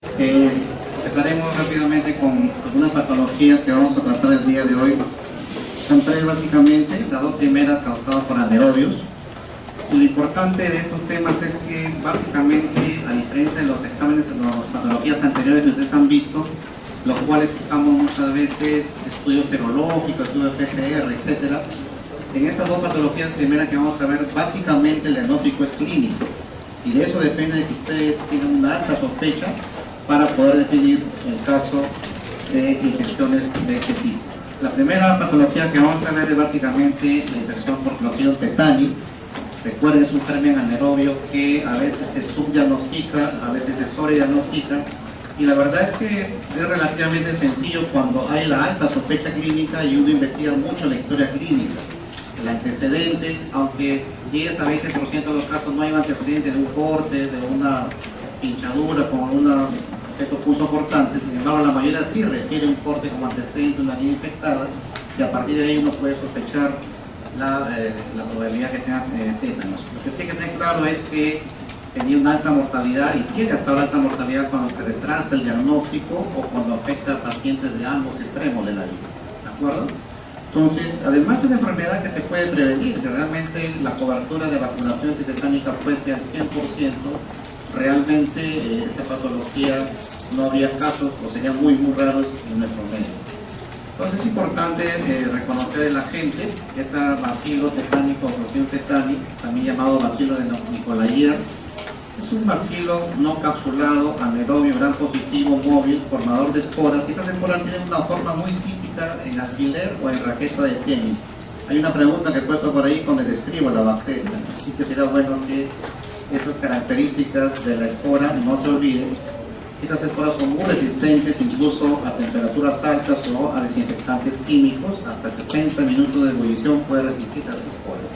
Empezaremos rápidamente con una patología que vamos a tratar el día de hoy. Son tres básicamente, las dos primeras causadas por anaerobios. Y lo importante de estos temas es que básicamente, a diferencia de los exámenes de las patologías anteriores que ustedes han visto, los cuales usamos muchas veces estudios serológicos, estudios PCR, etc. En estas dos patologías primeras que vamos a ver, básicamente el diagnóstico es clínico. Y de eso depende de que ustedes tengan una alta sospecha para poder definir el caso de infecciones de este tipo. La primera patología que vamos a ver es básicamente la infección por Clostridium tetani. Recuerden, es un germen anaerobio que a veces se subdiagnostica, a veces se sobrediagnostica, y la verdad es que es relativamente sencillo cuando hay la alta sospecha clínica y uno investiga mucho la historia clínica. El antecedente, aunque 10 a 20% de los casos no hay un antecedente de un corte, de una pinchadura con un pulso cortante, sin embargo la mayoría sí refiere un corte como antecedente de una línea infectada, y a partir de ahí uno puede sospechar la probabilidad que tenga tétanos. Lo que sí hay que tener claro es que tenía una alta mortalidad y tiene hasta ahora alta mortalidad cuando se retrasa el diagnóstico o cuando afecta a pacientes de ambos extremos de la vida. ¿De acuerdo? Entonces, además es una enfermedad que se puede prevenir. Si realmente la cobertura de vacunación antitetánica fuese al 100%, realmente esta patología no habría casos o serían muy raros en nuestro medio. Entonces es importante reconocer el agente. Este bacilo tetánico o Clostridium tetani, también llamado bacilo de Nicolayea, es un bacilo no capsulado, anaerobio, gram positivo, móvil, formador de esporas, y estas esporas tienen una forma muy típica en alfiler o en raqueta de tenis. Hay una pregunta que he puesto por ahí donde describo la bacteria, así que sería bueno que estas características de la espora no se olviden. Estas esporas son muy resistentes incluso a temperaturas altas o a desinfectantes químicos. Hasta 60 minutos de ebullición puede resistir las esporas.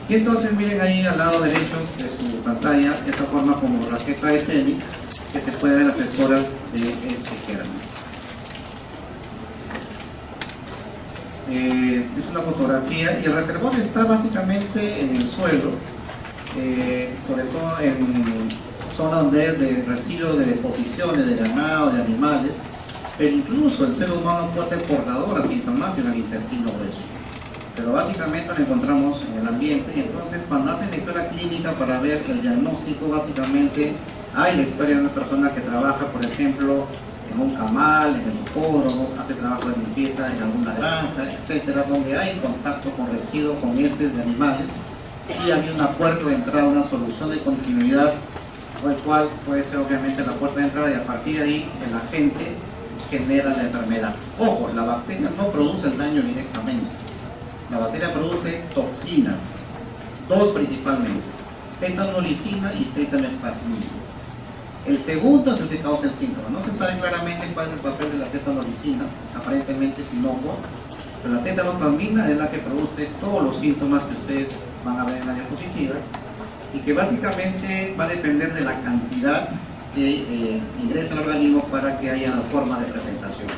Y entonces miren ahí al lado derecho de su pantalla esa forma como raqueta de tenis, que se puede ver las esporas de este germen. Es una fotografía y el reservorio está básicamente en el suelo, sobre todo en zona donde es de residuos de deposiciones de ganado, de animales, pero incluso el ser humano puede ser portador asintomático en el intestino grueso. Pero básicamente lo encontramos en el ambiente, y entonces cuando hacen lectura clínica para ver el diagnóstico, básicamente hay la historia de una persona que trabaja, por ejemplo, en un camal, en el hipódromo, hace trabajo de limpieza en alguna granja, etcétera, donde hay contacto con residuos, con heces de animales, y había una puerta de entrada, una solución de continuidad, el cual puede ser obviamente la puerta de entrada, y a partir de ahí el agente genera la enfermedad. Ojo, la bacteria no produce el daño directamente. La bacteria produce toxinas, dos principalmente, tetanolicina y tetanoespasmina. El segundo es el que causa el síntoma. No se sabe claramente cuál es el papel de la tetanolicina, aparentemente es inocuo, pero la tetanoespasmina es la que produce todos los síntomas que ustedes van a ver en las diapositivas, y que básicamente va a depender de la cantidad que ingresa al organismo para que haya la forma de presentación.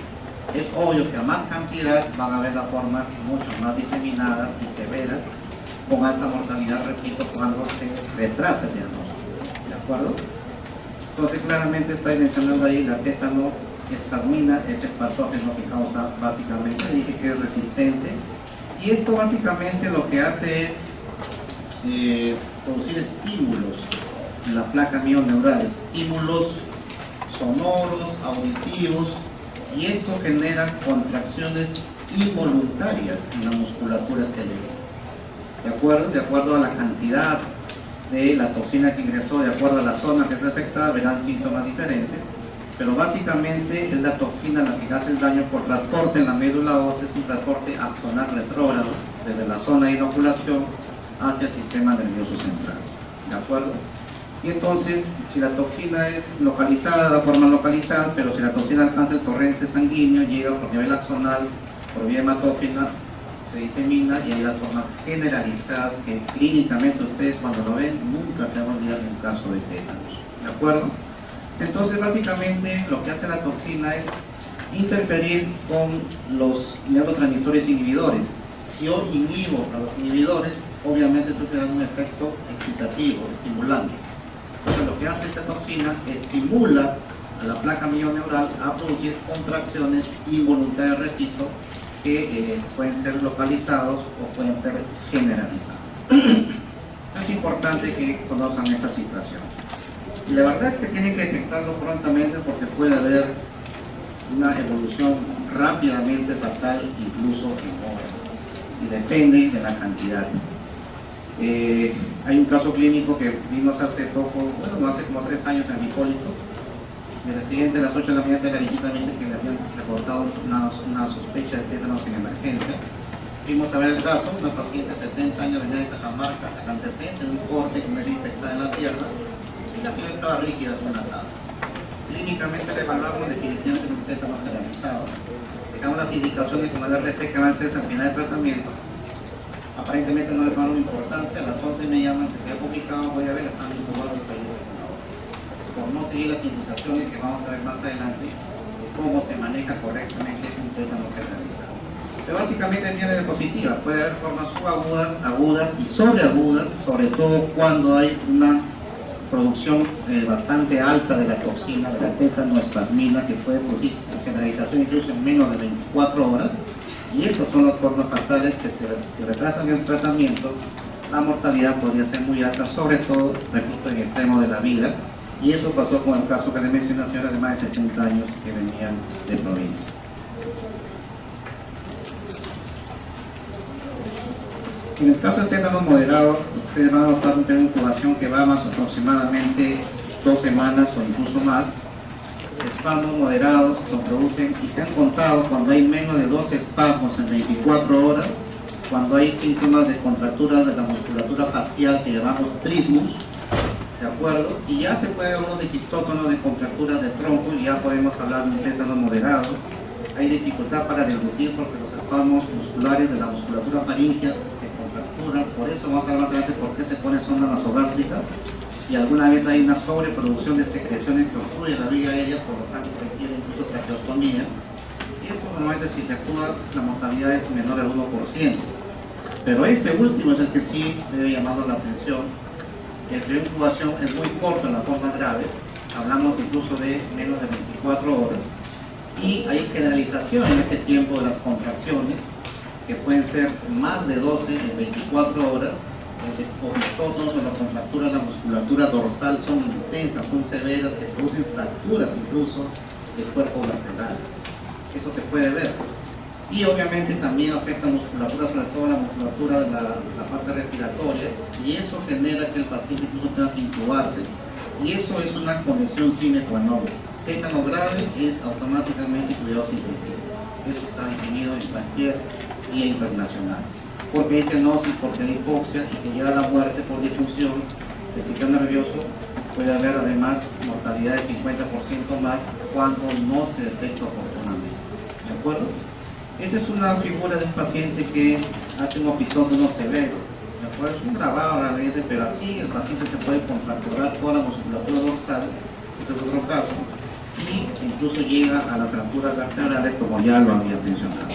Es obvio que a más cantidad van a haber las formas mucho más diseminadas y severas, con alta mortalidad, repito, cuando se retrasa el diagnóstico. ¿De acuerdo? Entonces claramente estoy mencionando ahí la tetanoespasmina, es el patógeno que causa básicamente, dije que es resistente, y esto básicamente lo que hace es producir estímulos en la placa mioneural, estímulos sonoros, auditivos, y esto genera contracciones involuntarias en la musculatura esquelética. De acuerdo a la cantidad de la toxina que ingresó, de acuerdo a la zona que está afectada, verán síntomas diferentes, pero básicamente es la toxina la que hace el daño por transporte en la médula ósea, es un transporte axonal retrógrado desde la zona de inoculación hacia el sistema nervioso central. ¿De acuerdo? Y entonces, si la toxina es localizada, de forma localizada, pero si la toxina alcanza el torrente sanguíneo, llega por nivel axonal, por vía hematógena, se disemina, y hay las formas generalizadas que clínicamente ustedes cuando lo ven nunca se van a olvidar en un caso de tétanos. ¿De acuerdo? Entonces, básicamente lo que hace la toxina es interferir con los neurotransmisores inhibidores. Si yo inhibo a los inhibidores, obviamente esto tiene un efecto excitativo, estimulante. Entonces lo que hace esta toxina estimula a la placa mioneural a producir contracciones involuntarias, repito, que pueden ser localizados o pueden ser generalizados. Es importante que conozcan esta situación. Y la verdad es que tienen que detectarlo prontamente porque puede haber una evolución rápidamente fatal, incluso en horas. Y depende de la cantidad. Hay un caso clínico que vimos hace poco, bueno, no hace como 3 años en Hipólito. El residente a las 8 de la mañana de la visita me dice que le habían reportado una sospecha de tétanos en emergencia. Fuimos a ver el caso, una paciente de 70 años venía de Cajamarca, el antecedente de un corte con una herida infectada en la pierna, y la señora estaba rígida con una tabla. Clínicamente le evaluamos definitivamente un tétano generalizado. Dejamos las indicaciones como el RP que va a al final del tratamiento. Aparentemente no le dieron importancia, a las 11 me llaman que se ha publicado, voy a ver, están informados del país. Por no seguir las indicaciones que vamos a ver más adelante de cómo se maneja correctamente un tétano generalizado. Pero básicamente viene de positiva, puede haber formas subagudas, agudas y sobreagudas, sobre todo cuando hay una producción bastante alta de la toxina, de la tetanoespasmina, que puede producir generalización incluso en menos de 24 horas. Y estas son las formas fatales que si retrasan el tratamiento, la mortalidad podría ser muy alta, sobre todo, repito, en extremo de la vida. Y eso pasó con el caso que le mencioné a la señora de más de 70 años que venían de provincia. En el caso del tétano moderado, ustedes van a notar un periodo de incubación que va más aproximadamente 2 semanas o incluso más. Espasmos moderados se producen y se han contado cuando hay menos de 12 espasmos en 24 horas, cuando hay síntomas de contractura de la musculatura facial que llamamos trismus, ¿de acuerdo? Y ya se puede hablar de cistótonos, de contracturas de tronco, y ya podemos hablar de un tétano moderado. Hay dificultad para deglutir porque los espasmos musculares de la musculatura faríngea se contracturan, por eso vamos a hablar más adelante por qué se pone sonda nasogástrica, y alguna vez hay una sobreproducción de secreciones que obstruyen la vía aérea, por lo tanto requiere incluso traqueostomía, y esto normalmente si se actúa la mortalidad es menor al 1%, pero este último es el que sí debe llamar la atención. El periodo de incubación es muy corto en las formas graves, hablamos incluso de menos de 24 horas, y hay generalización en ese tiempo de las contracciones, que pueden ser más de 12 en 24 horas. El opistótonos o la contractura de la musculatura dorsal son intensas, son severas, que producen fracturas incluso del cuerpo vertebral. Eso se puede ver. Y obviamente también afecta musculatura, sobre todo la musculatura de la parte respiratoria, y eso genera que el paciente incluso tenga que intubarse. Y eso es una condición sine qua non. Tétano grave es automáticamente cuidados intensivos. Eso está definido en cualquier guía internacional. Porque hay cianosis, porque hay hipoxia y que llega a la muerte por difusión del sistema nervioso, puede haber además mortalidad del 50% más cuando no se detecta oportunamente. ¿De acuerdo? Esa es una figura de un paciente que hace un opistótono severo. ¿De acuerdo? Es un grabado realmente, pero así el paciente se puede contracturar toda la musculatura dorsal, este es otro caso, y incluso llega a las fracturas vertebrales, como ya lo había mencionado.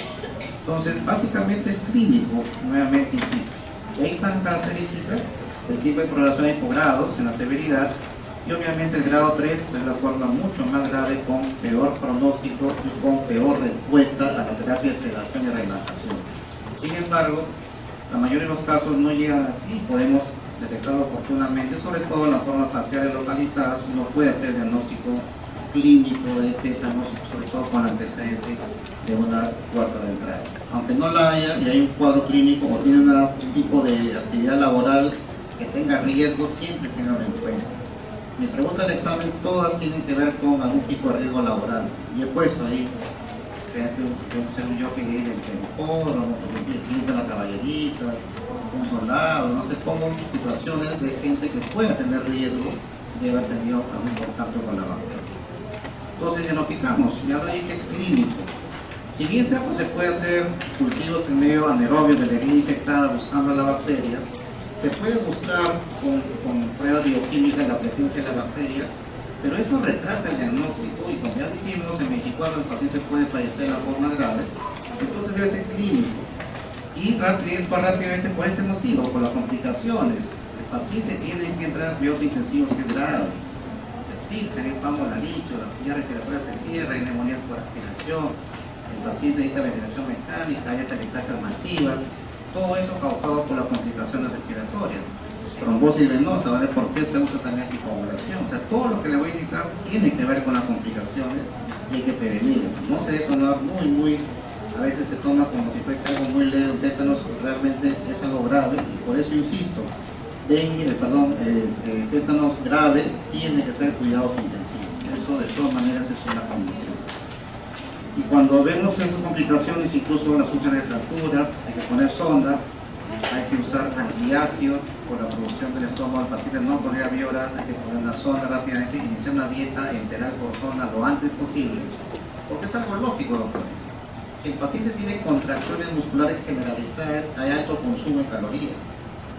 Entonces, básicamente es clínico, nuevamente insisto. Y ahí están características, el tipo de progresión hay por grados en la severidad, y obviamente el grado 3 es la forma mucho más grave con peor pronóstico y con peor respuesta a la terapia de sedación y relajación. Sin embargo, la mayoría de los casos no llegan así, podemos detectarlo oportunamente, sobre todo en las formas faciales localizadas, uno puede hacer diagnóstico clínico de tétanos, sobre todo con antecedente de una puerta de entrada. Aunque no la haya y hay un cuadro clínico o tiene un tipo de actividad laboral que tenga riesgo, siempre tengan en cuenta. Mi pregunta del examen, todas tienen que ver con algún tipo de riesgo laboral. Y he puesto ahí, según yo, que ir el tempódromo, que las caballerizas, un soldado, no sé, pongo situaciones de gente que pueda tener riesgo de haber tenido algún contacto con la bacteria. Entonces diagnosticamos, ya lo dije que es clínico. Si bien se puede hacer cultivos en medio anaerobio de la herida infectada buscando la bacteria, se puede buscar con pruebas bioquímicas la presencia de la bacteria, pero eso retrasa el diagnóstico y como ya dijimos, en 24 el paciente puede fallecer en las formas graves, entonces debe ser clínico. Y rápidamente por este motivo, por las complicaciones, el paciente tiene que entrar a cuidados intensivos si es grave. dicen, es vamos al anillo, la vía respiratoria se cierra, hay neumonía por aspiración, el paciente necesita ventilación mecánica, hay atelectasias masivas, todo eso causado por las complicaciones respiratorias. Trombosis venosa, ¿vale? ¿Por qué se usa también anticoagulación? O sea, todo lo que le voy a indicar tiene que ver con las complicaciones y hay que prevenirlas. No se debe tomar a veces se toma como si fuese algo muy leve, un tétanos realmente es algo grave y por eso insisto, tétanos grave tiene que ser cuidados intensivos. Eso de todas maneras es una condición. Y cuando vemos esas complicaciones, incluso las úlceras de fractura, hay que poner sonda, hay que usar antiácido por la producción del estómago del paciente, no tolera vía oral, hay que poner una sonda rápidamente, iniciar una dieta enteral por sonda lo antes posible, porque es algo lógico, doctores. Si el paciente tiene contracciones musculares generalizadas, hay alto consumo de calorías.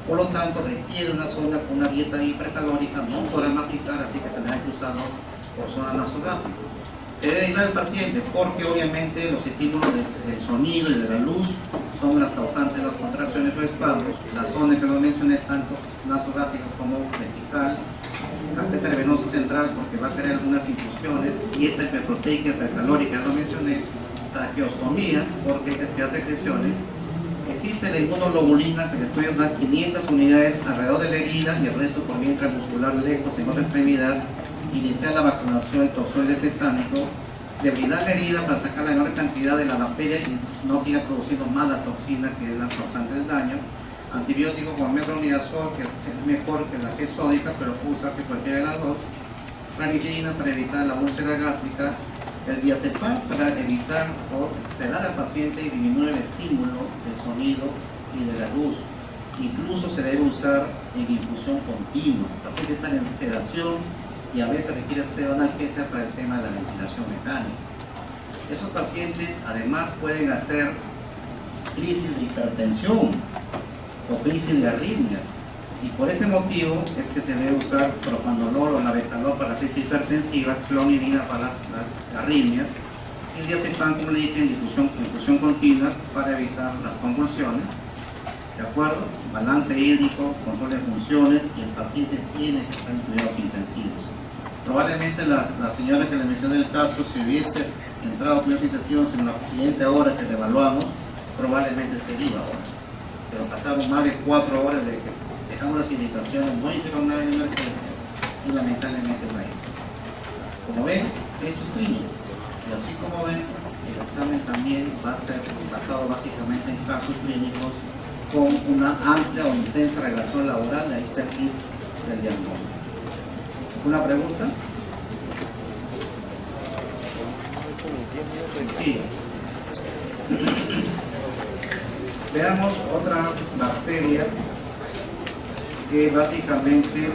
Por lo tanto, requiere una sonda con una dieta hipercalórica, no podrá masticar, así que tendrá que usarlo por sonda nasogástrica. Se debe aislar al paciente porque obviamente los estímulos del sonido y de la luz son las causantes de las contracciones o espasmos. La sonda que lo mencioné, tanto nasogástrica como vesical, catéter venoso central porque va a tener algunas infusiones, dieta hiperproteica, hipercalórica, lo mencioné, traqueostomía porque hace secreciones. Existe la inmunoglobulina que se puede dar 500 unidades alrededor de la herida y el resto por vía intramuscular lejos en otra extremidad. Iniciar la vacunación del toxoide tetánico, debridar la herida para sacar la menor cantidad de la bacteria y no siga produciendo más la toxina que es la causante del daño. Antibiótico con metronidazol, que es mejor que la G sódica, pero puede usarse cualquiera de las dos. Ranitidina para evitar la úlcera gástrica. El diazepam para evitar o sedar al paciente y disminuir el estímulo del sonido y de la luz. Incluso se debe usar en infusión continua. El paciente está en sedación y a veces requiere hacer analgesia para el tema de la ventilación mecánica. Esos pacientes además pueden hacer crisis de hipertensión o crisis de arritmias y por ese motivo es que se debe usar propanolol o labetalol para la crisis hipertensiva, clonidina para las arritmias y el diazepam, como le dije, en infusión continua para evitar las convulsiones. ¿De acuerdo? Balance hídrico, control de funciones y el paciente tiene que estar en cuidados intensivos. Probablemente la señora que le mencioné el caso, si hubiese entrado a cuidados intensivos en la siguiente hora que le evaluamos, probablemente esté viva ahora. Pero pasaron más de 4 horas de que dejamos las indicaciones, no hicieron nada de emergencia y lamentablemente no hizo. Como ven, esto es clínico. Y así como ven, el examen también va a ser basado básicamente en casos clínicos con una amplia o intensa relación laboral. Ahí está el kit del diagnóstico. ¿Una pregunta? Sí. Veamos otra bacteria que básicamente